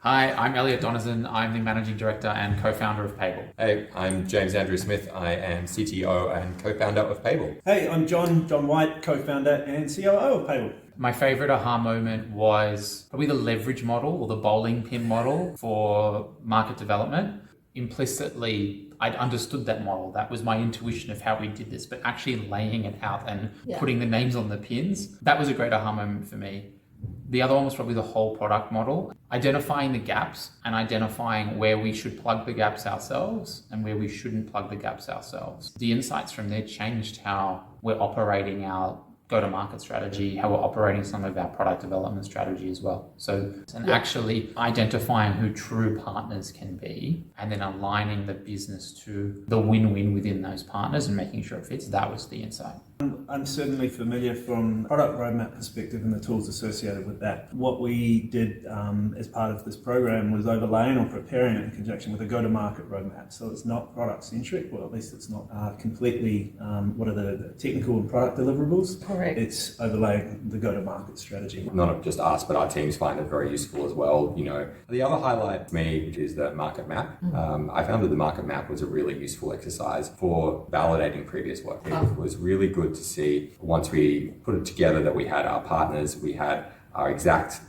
Hi, I'm Elliot Donovan. I'm the Managing Director and co-founder of Payble. Hey, I'm James Andrew Smith. I am CTO and co-founder of Payble. Hey, I'm John White, co-founder and COO of Payble. My favorite aha moment was probably the leverage model or the bowling pin model for market development. Implicitly, I'd understood that model. That was my intuition of how we did this, but actually laying it out and putting the names on the pins, that was a great aha moment for me. The other one was probably the whole product model, identifying the gaps and identifying where we should plug the gaps ourselves and where we shouldn't plug the gaps ourselves. The insights from there changed how we're operating our go-to-market strategy, how we're operating some of our product development strategy as well. So, actually identifying who true partners can be and then aligning the business to the win-win within those partners and making sure it fits, that was the insight. I'm certainly familiar from product roadmap perspective and the tools associated with that. What we did as part of this program was overlaying or preparing it in conjunction with a go-to-market roadmap. So it's not product-centric, or at least it's not completely what are the technical and product deliverables. Correct. It's overlaying the go-to-market strategy. Not just us, but our teams find it very useful as well. You know, the other highlight for me is the market map. I found that the market map was a really useful exercise for validating previous work. It was really good to see once we put it together that we had our partners, we had our exact,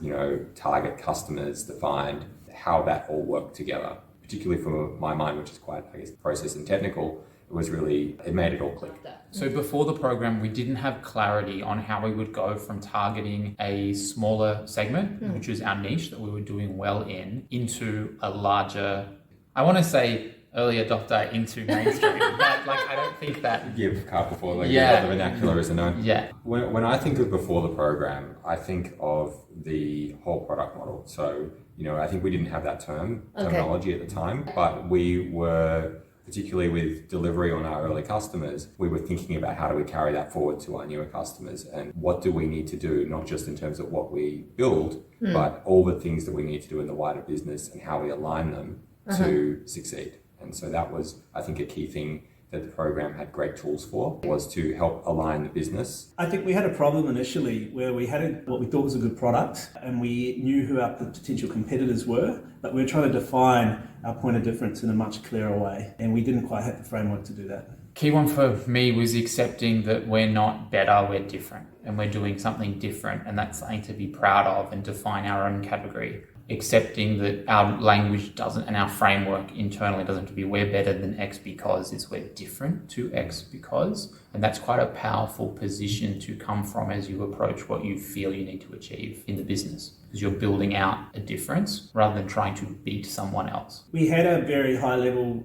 target customers defined, how that all worked together, particularly from my mind, which is quite, process and technical. It made it all click. So before the program, we didn't have clarity on how we would go from targeting a smaller segment, which is our niche that we were doing well in, into a larger, I want to say early adopter into mainstream, but I don't think that... Give cart before the vernacular is known. Yeah. When I think of before the program, I think of the whole product model. So, I think we didn't have that terminology at the time, but we were... particularly with delivery on our early customers, we were thinking about how do we carry that forward to our newer customers and what do we need to do, not just in terms of what we build, but all the things that we need to do in the wider business and how we align them to succeed. And so that was, I think, a key thing that the program had great tools for, was to help align the business. I think we had a problem initially where we had what we thought was a good product and we knew who our potential competitors were, but we were trying to define our point of difference in a much clearer way, and we didn't quite have the framework to do that. Key one for me was accepting that we're not better, we're different, and we're doing something different, and that's something to be proud of and define our own category. Accepting that our language doesn't, and our framework internally doesn't have to be we're better than X because, it's we're different to X because. And that's quite a powerful position to come from as you approach what you feel you need to achieve in the business, because you're building out a difference rather than trying to beat someone else. We had a very high level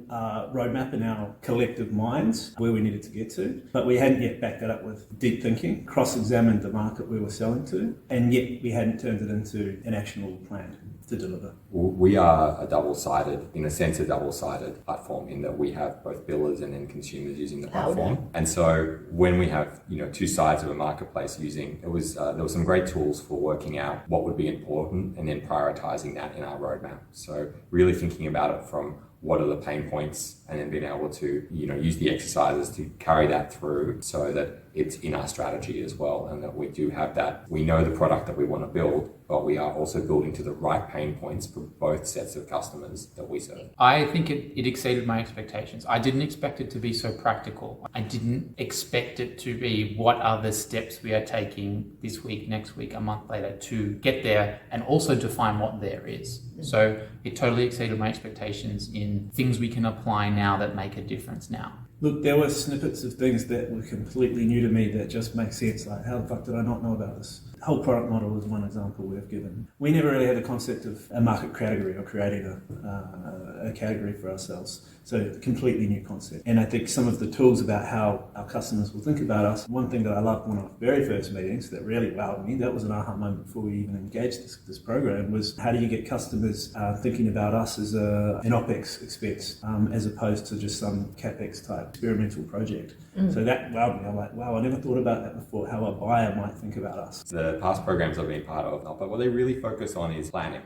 roadmap in our collective minds where we needed to get to, but we hadn't yet backed that up with deep thinking, cross-examined the market we were selling to, and yet we hadn't turned it into an actionable plan to deliver. We are a double-sided platform in that we have both billers and end consumers using the platform. And so when we have, two sides of a marketplace using, there was some great tools for working out what would be important and then prioritizing that in our roadmap. So really thinking about it from what are the pain points and then being able to, use the exercises to carry that through so that it's in our strategy as well, and that we do have that. We know the product that we want to build, but we are also building to the right pain points for both sets of customers that we serve. I think it exceeded my expectations. I didn't expect it to be so practical. I didn't expect it to be what are the steps we are taking this week, next week, a month later to get there, and also define what there is. So it totally exceeded my expectations in things we can apply now that make a difference now. Look, there were snippets of things that were completely new to me that just make sense. Like, how the fuck did I not know about this? The whole product model is one example we've given. We never really had the concept of a market category or creating a category for ourselves. So completely new concept. And I think some of the tools about how our customers will think about us, one thing that I loved one of our very first meetings that really wowed me, that was an aha moment before we even engaged this program, was how do you get customers thinking about us as an OPEX expense as opposed to just some CapEx type experimental project. So that wowed me. I'm like, wow, I never thought about that before, how a buyer might think about us. The the past programs I've been part of, but what they really focus on is planning.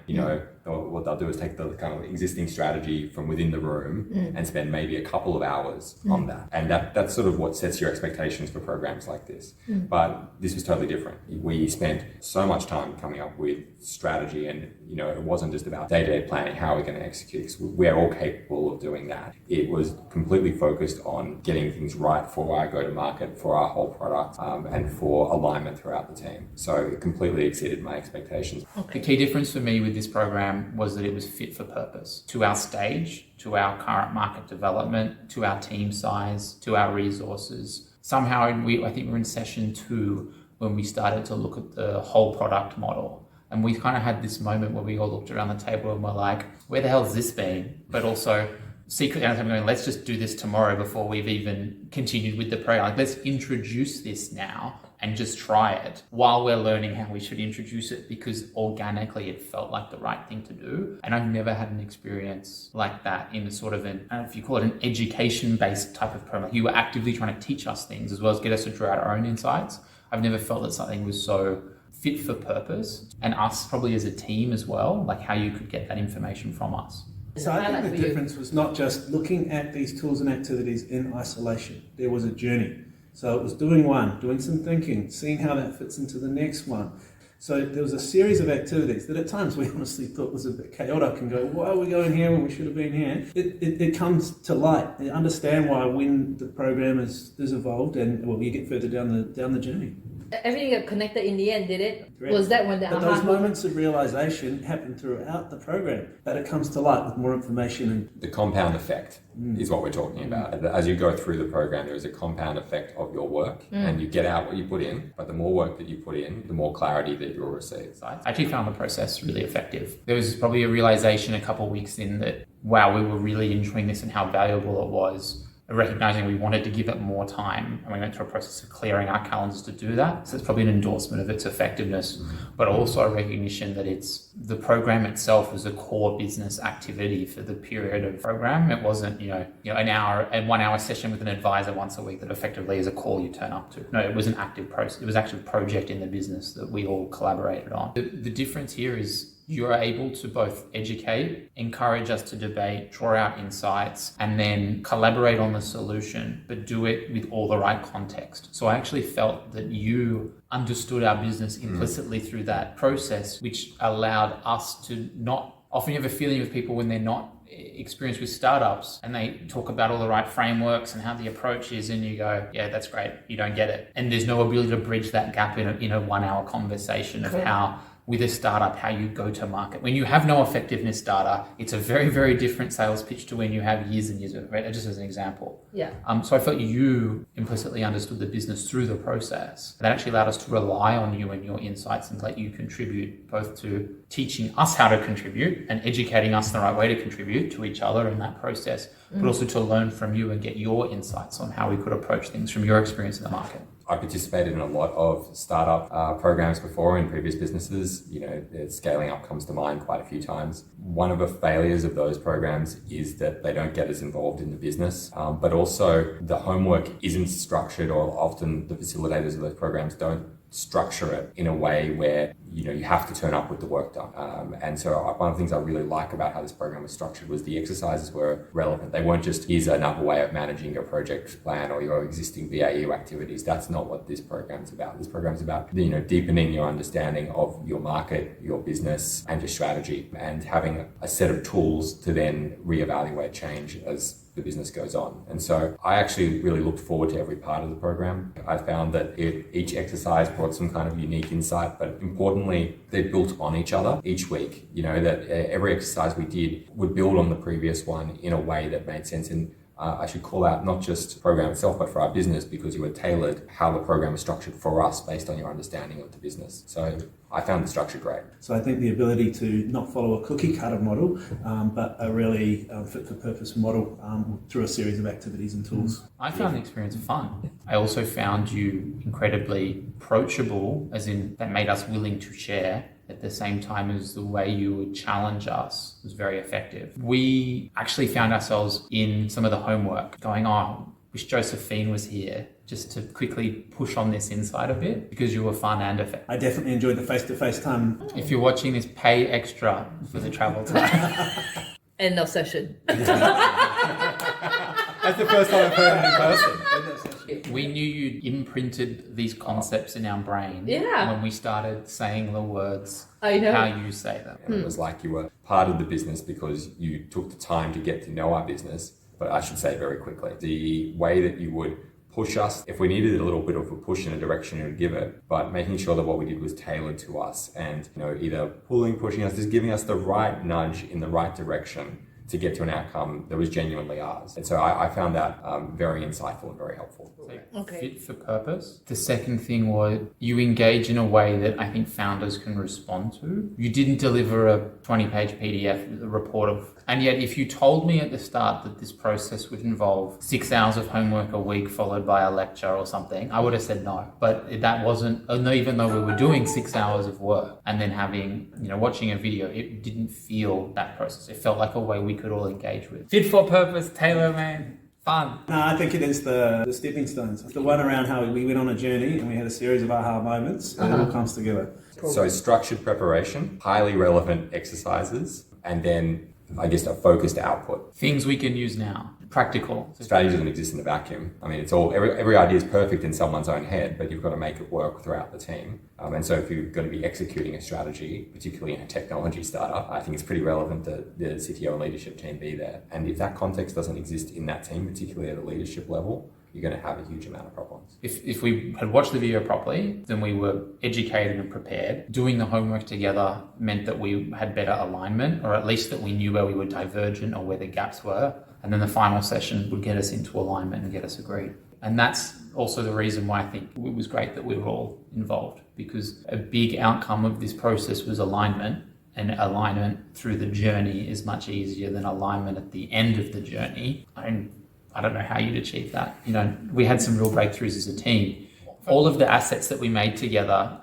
What they'll do is take the kind of existing strategy from within the room and spend maybe a couple of hours on that. And that's sort of what sets your expectations for programs like this. But this was totally different. We spent so much time coming up with strategy, and it wasn't just about day-to-day planning, how we're going to execute, because we're all capable of doing that. It was completely focused on getting things right for our go-to-market, for our whole product, and for alignment throughout the team. So it completely exceeded my expectations. The key difference for me with this program was that it was fit for purpose to our stage, to our current market development, to our team size, to our resources. Somehow, I think we're in session 2 when we started to look at the whole product model. And we kind of had this moment where we all looked around the table and were like, where the hell has this been? But also secretly I'm going, let's just do this tomorrow before we've even continued with the program. Like, let's introduce this now and just try it while we're learning how we should introduce it, because organically it felt like the right thing to do. And I've never had an experience like that in sort of I don't know if you call it an education-based type of program. Like, you were actively trying to teach us things as well as get us to draw out our own insights. I've never felt that something was so fit for purpose, and us probably as a team as well, like how you could get that information from us. So I think the difference was not just looking at these tools and activities in isolation. There was a journey. So it was doing some thinking, seeing how that fits into the next one. So there was a series of activities that at times we honestly thought was a bit chaotic and go, why are we going here when we should have been here? It comes to light. You understand why when the program is evolved and you get further down the journey. Everything got connected in the end, did it? Correct. Was that when the But those moments of realization happen throughout the program, but it comes to light with more information. And the compound effect is what we're talking about. As you go through the program, there is a compound effect of your work, and you get out what you put in, but the more work that you put in, the more clarity that you'll receive. I actually found the process really effective. There was probably a realization a couple of weeks in that, wow, we were really enjoying this and how valuable it was. Recognizing we wanted to give it more time, and we went through a process of clearing our calendars to do that. So it's probably an endorsement of its effectiveness, but also a recognition that the program itself was a core business activity for the period of program. It wasn't, an hour and 1 hour session with an advisor once a week that effectively is a call you turn up to. No, it was an active process. It was actually a project in the business that we all collaborated on. The difference here is you're able to both educate, encourage us to debate, draw out insights, and then collaborate on the solution, but do it with all the right context. So I actually felt that you understood our business implicitly through that process, which allowed us to not, often you have a feeling with people when they're not experienced with startups and they talk about all the right frameworks and how the approach is, and you go, yeah, that's great, you don't get it. And there's no ability to bridge that gap in a 1 hour conversation of how, with a startup, how you go to market. When you have no effectiveness data, it's a very, very different sales pitch to when you have years and years of it, right? Just as an example. Yeah. So I felt you implicitly understood the business through the process. That actually allowed us to rely on you and your insights and let you contribute both to teaching us how to contribute and educating us the right way to contribute to each other in that process, but also to learn from you and get your insights on how we could approach things from your experience in the market. I participated in a lot of startup programs before in previous businesses. Scaling up comes to mind quite a few times. One of the failures of those programs is that they don't get us involved in the business, but also the homework isn't structured, or often the facilitators of those programs don't structure it in a way where you have to turn up with the work done. And so one of the things I really like about how this program was structured was the exercises were relevant. They weren't just, here's another way of managing your project plan or your existing BAU activities. That's not what this program's about. This program's about deepening your understanding of your market, your business, and your strategy, and having a set of tools to then reevaluate change as the business goes on. And so I actually really looked forward to every part of the program. I found that each exercise brought some kind of unique insight, but importantly, they built on each other each week. That every exercise we did would build on the previous one in a way that made sense. And I should call out not just the program itself, but for our business, because you were tailored how the program was structured for us based on your understanding of the business. So I found the structure great. So I think the ability to not follow a cookie cutter model, but a really fit for purpose model through a series of activities and tools. I found the experience fun. I also found you incredibly approachable, as in that made us willing to share, at the same time as the way you would challenge us was very effective. We actually found ourselves in some of the homework going, wish Josephine was here. just to quickly push on this insight a bit because you were fun and effective. I definitely enjoyed the face-to-face time. If you're watching this, pay extra for the travel time. End of session. That's the first time I've heard it in person. We knew you'd imprinted these concepts in our brain Yeah. when we started saying the words I know. how you say them. And it was like you were part of the business because you took the time to get to know our business, but I should say very quickly. The way that you would push us, if we needed a little bit of a push in a direction, you would give it, but making sure that what we did was tailored to us and, either pushing us, just giving us the right nudge in the right direction to get to an outcome that was genuinely ours. And so I found that very insightful and very helpful. Okay. Fit for purpose. The second thing was you engage in a way that I think founders can respond to. You didn't deliver a 20-page PDF report and yet if you told me at the start that this process would involve 6 hours of homework a week followed by a lecture or something, I would have said no. But that wasn't, even though we were doing 6 hours of work and then having, watching a video, it didn't feel that process. It felt like a way we could all engage with. Fit for purpose, tailor-made. Fun. No, I think it is the stepping stones. The one around how we went on a journey and we had a series of aha moments and it all comes together. So structured preparation, highly relevant exercises, and then I guess a focused output. Things we can use now. Practical. Strategy doesn't exist in a vacuum. I mean, it's all every idea is perfect in someone's own head, but you've got to make it work throughout the team. And so if you're going to be executing a strategy, particularly in a technology startup, I think it's pretty relevant that the CTO and leadership team be there. And if that context doesn't exist in that team, particularly at a leadership level, you're going to have a huge amount of problems. If we had watched the video properly, then we were educated and prepared. Doing the homework together meant that we had better alignment, or at least that we knew where we were divergent or where the gaps were. And then the final session would get us into alignment and get us agreed. And that's also the reason why I think it was great that we were all involved, because a big outcome of this process was alignment. And alignment through the journey is much easier than alignment at the end of the journey. I don't know how you'd achieve that. We had some real breakthroughs as a team. All of the assets that we made together,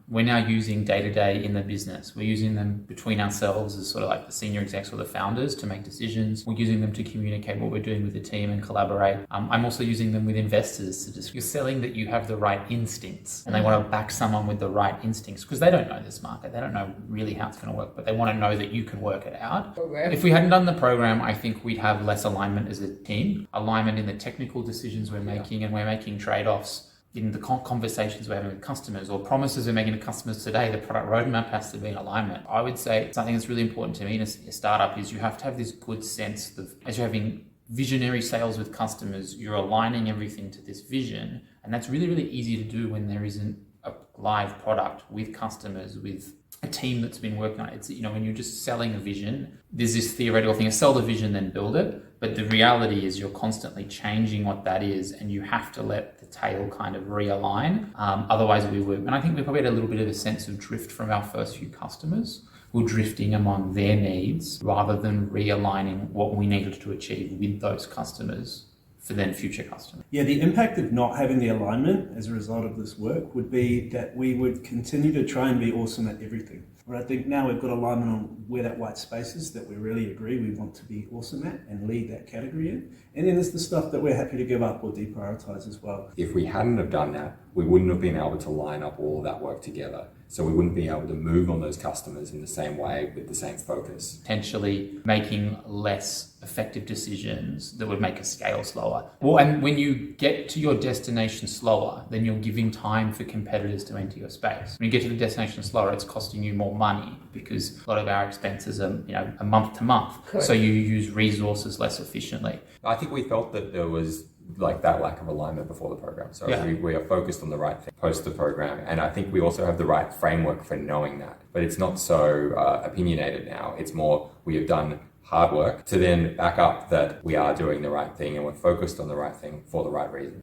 we're now using day to day in the business. We're using them between ourselves as sort of like the senior execs or the founders to make decisions. We're using them to communicate what we're doing with the team and collaborate. I'm also using them with investors to just, you're selling that you have the right instincts and they want to back someone with the right instincts because they don't know this market. They don't know really how it's going to work, but they want to know that you can work it out. Program. If we hadn't done the program, I think we'd have less alignment as a team, alignment in the technical decisions we're making, and we're making trade-offs in the conversations we're having with customers or promises we're making to customers today. The product roadmap has to be in alignment. I would say something that's really important to me in a startup is you have to have this good sense of, as you're having visionary sales with customers, you're aligning everything to this vision. And that's really, really easy to do when there isn't a live product with customers, with a team that's been working on it. It's, when you're just selling a vision, there's this theoretical thing of sell the vision, then build it. But the reality is you're constantly changing what that is, and you have to let the tail kind of realign. Otherwise we would, and I think we probably had a little bit of a sense of drift from our first few customers. We're drifting among their needs rather than realigning what we needed to achieve with those customers for then future customers. Yeah, the impact of not having the alignment as a result of this work would be that we would continue to try and be awesome at everything. But I think now we've got alignment on where that white space is that we really agree we want to be awesome at and lead that category in. And then there's the stuff that we're happy to give up or deprioritize as well. If we hadn't have done that, we wouldn't have been able to line up all of that work together. So we wouldn't be able to move on those customers in the same way with the same focus. Potentially making less effective decisions that would make us scale slower. Well, and when you get to your destination slower, then you're giving time for competitors to enter your space. When you get to the destination slower, it's costing you more money because a lot of our expenses are, a month to month. Correct. So you use resources less efficiently. I think we felt that there was like that lack of alignment before the program. So Yeah. we are focused on the right thing post the program. And I think we also have the right framework for knowing that. But it's not so opinionated now. It's more we have done hard work to then back up that we are doing the right thing and we're focused on the right thing for the right reason.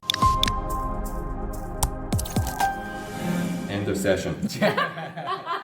End of session.